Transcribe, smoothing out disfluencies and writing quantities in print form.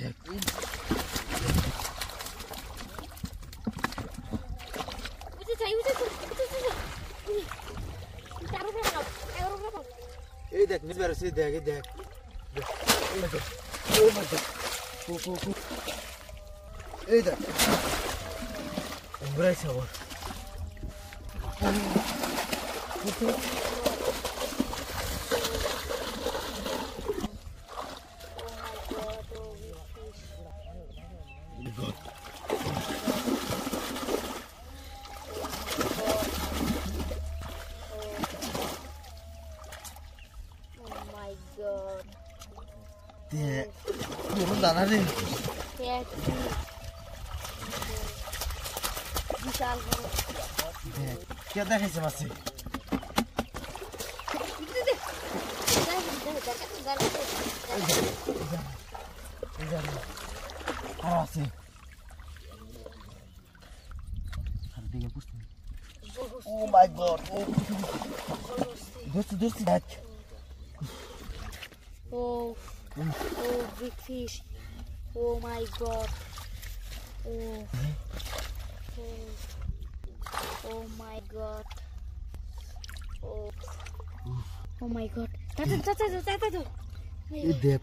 দেখ এই দেখ নিচে বেরোচ্ছে দেখ এই দেখ এই দেখ ঘুরাইছে আবার দানা রে বিশাল কে দেখাইছে মাছি আছে Oh my god. Doe dat. Oh, big fish. Oh my god. Oh my god. Oh my god. Tata. এই দেখ